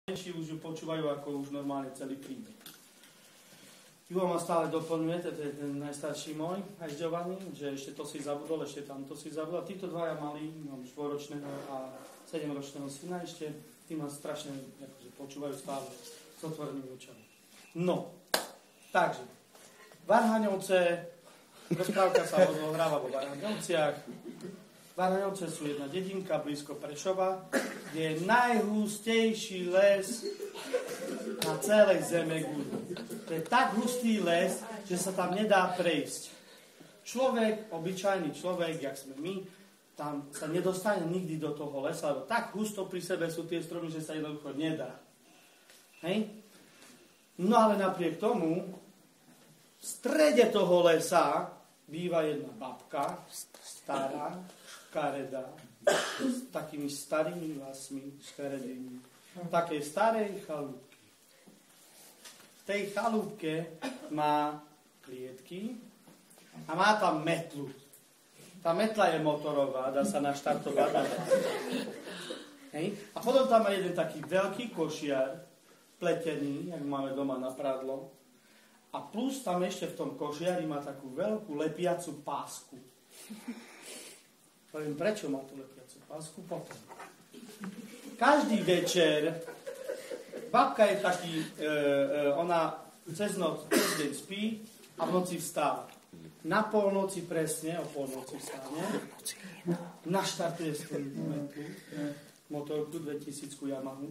menší už ju počúvajú ako už normálne celý príbeh. Ivo ma stále doplňuje, to je ten najstarší môj, aj Giovanni, že ešte to si zabudol, ešte tamto si zabudol. Títo dvaja mali, mám 4-ročného a 7-ročného syna ešte, tí ma strašne akože, počúvajú stále s otvorenými očami. No, takže, Varhaňovce, rozprávka sa odohráva vo Varhaňovciach. Varhaňovce sú jedna dedinka blízko Prešova, kde je najhustejší les na celej zeme guli. To je tak hustý les, že sa tam nedá prejsť. Človek, obyčajný človek, jak sme my, tam sa nedostane nikdy do toho lesa, lebo tak husto pri sebe sú tie stromy, že sa jednoducho nedá. Hej? No ale napriek tomu, v strede toho lesa býva jedna babka, stará, škaredá, s takými starými vlasmi, škaredými, v takej starej chalúbke. V tej chalúbke má klietky a má tam metlu. Tá metla je motorová, dá sa naštartovať. Hej. A potom tam má jeden taký veľký košiar, pletený, jak máme doma na prádlo. A plus tam ešte v tom košiari má takú veľkú lepiacu pásku. Poviem, prečo má tú lepiacu pásku? Potom. Každý večer, babka je taký, ona cez noc, cez deň spí a v noci vstáva. Na polnoci presne, o polnoci vstane, naštartuje z tej metlu, motorku 2000 Yamahu,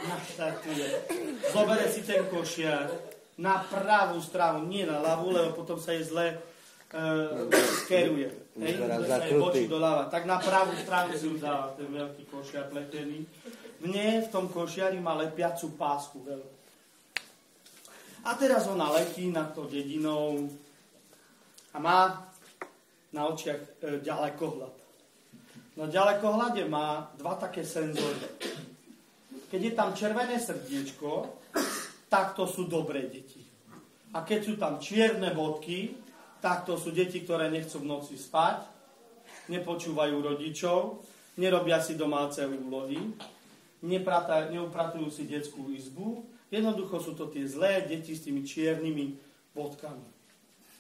naštartuje, zobere si ten košiar na pravú stranu, nie na ľavú, lebo potom sa je zle skeruje. Sa je bočí doľava. Tak na pravú stranu si ju dáva ten veľký košiar pletený. V tom košiari má lepiacu pásku veľkú. A teraz ona letí nad tou dedinou a má na očiach ďalekohľad. Na ďalekohľade má dva také senzory. Keď je tam červené srdiečko, tak to sú dobré deti. A keď sú tam čierne bodky, tak to sú deti, ktoré nechcú v noci spať, nepočúvajú rodičov, nerobia si domáce úlohy, neupratujú si detskú izbu. Jednoducho sú to tie zlé deti s tými čiernymi bodkami.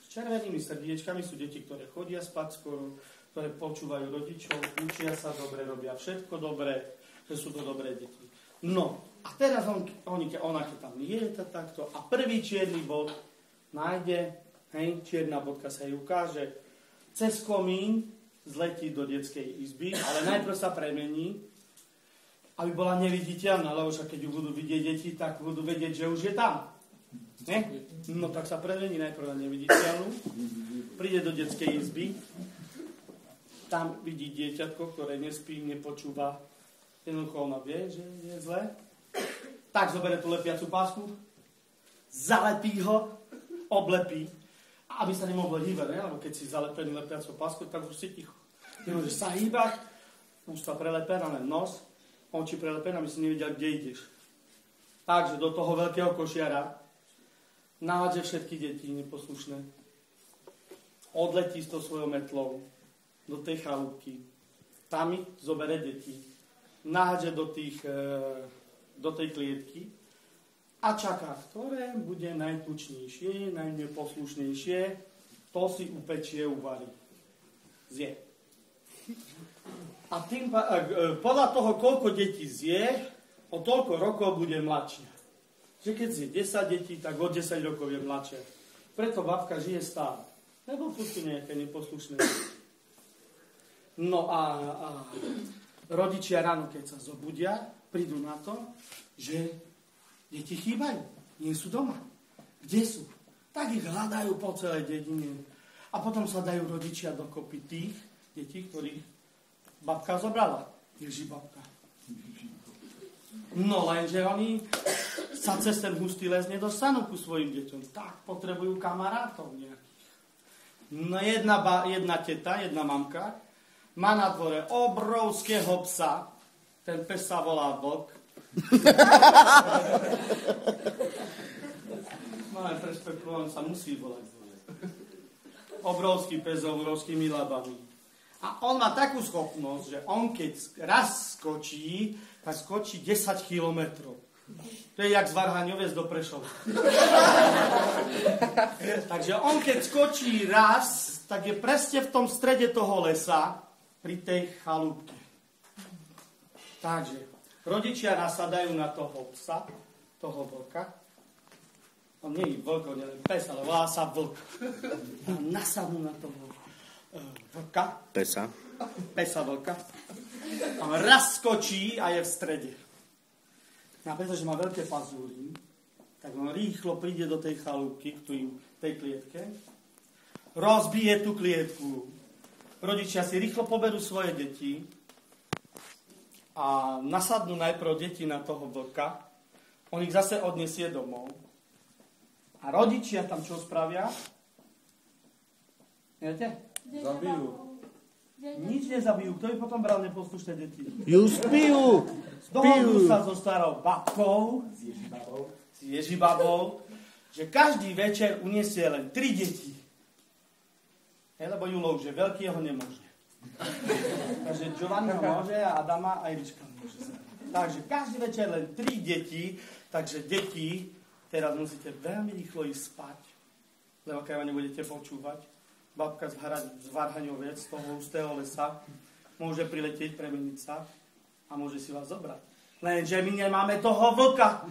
S červenými srdiečkami sú deti, ktoré chodia spať skoro, ktoré počúvajú rodičov, učia sa dobre, robia všetko dobre, že sú to dobré deti. No, a teraz ona keď tam lieta takto a prvý čierny bod nájde, hej, čierna bodka sa jej ukáže, cez komín zletí do detskej izby, ale najprv sa premení, aby bola neviditeľná, lebo však keď ju budú vidieť deti, tak budú vedieť, že už je tam. Ne? No tak sa premení najprv na neviditeľnú, príde do detskej izby, tam vidí dieťatko, ktoré nespí, nepočúva, jednoducho ona vie, že je zle, tak zoberie tú lepiacu pásku, zalepí ho, oblepí, aby sa nemohlo hýbať, ne? Lebo keď si zalepený lepiacou páskou, tak už si ticho. Nemôžeš sa hýbať, ústa prelepené, len nos, oči prelepené, aby si nevidel, kde ideš. Takže do toho veľkého košiara nahádže všetky deti neposlušné. Odletí s tou svojou metlou do tej chalúbky. Tam ich zobere deti. Nahádže do tej klietky a čaká, ktoré bude najtučnejšie, najneposlušnejšie, to si upečie, uvarí. Zje. A podľa toho, koľko detí zje, o toľko rokov bude mladšia. Že keď zje 10 detí, tak o 10 rokov je mladšia. Preto babka žije stále. Nebo pustí nejaké neposlušné. No a rodičia ráno, keď sa zobudia, prídu na to, že deti chýbajú, nie sú doma. Kde sú? Tak ich hľadajú po celej dedine. A potom sa dajú rodičia dokopy tých detí, ktorých babka zobrala. Ježi babka. No lenže oni sa cez ten hustý les nedostanú ku svojim deťom. Tak potrebujú kamarátov nejakých. No jedna teta, jedna mamka, má na dvore obrovského psa. Ten pes sa volá Vlk. No ale prešpekujem, sa musí volať. Obrovský pes s obrovskými labami. A on má takú schopnosť, že on keď raz skočí, tak skočí 10 kilometrov. To je jak z Varhaňovec do Prešova. Takže on keď skočí raz, tak je presne v tom strede toho lesa, pri tej chalúbke. Takže rodičia nasadajú na toho psa, toho vlka. On nie je vlk, on je len pes, ale volá sa vlk. A nasadnú na toho vlka. Pesa vlka. A on raz skočí a je v strede. A pretože má veľké pazúry, tak on rýchlo príde do tej chalúbky, k tej klietke, rozbije tú klietku. Rodičia si rýchlo poberú svoje deti a nasadnú najprv deti na toho vlka. On ich zase odniesie domov. A rodičia tam čo spravia? Viete? Zabijú. Nič nezabijú. Kto by potom bral neposlušné deti? Ju spijú. Dohodnú sa so starou babkou, s Ježibabou, že každý večer uniesie len 3 deti. Lebo Julo už je veľký, jeho nemôže. Takže Giovanni ho môže a Adama a Irička môže. Takže každý večer len 3 deti, takže deti, teraz musíte veľmi rýchlo ísť spať, lebo keď ma nebudete počúvať, babka z Varhaňovec, z toho hustého lesa, môže priletieť, premeniť sa a môže si vás zobrať. Lenže my nemáme toho vlka.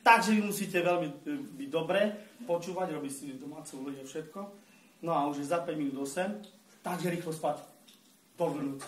Takže vy musíte veľmi byť dobre počúvať, robiť si domácu úlohu všetko. No a už je za 5 minút 8, takže rýchlo spať. Povrnúť.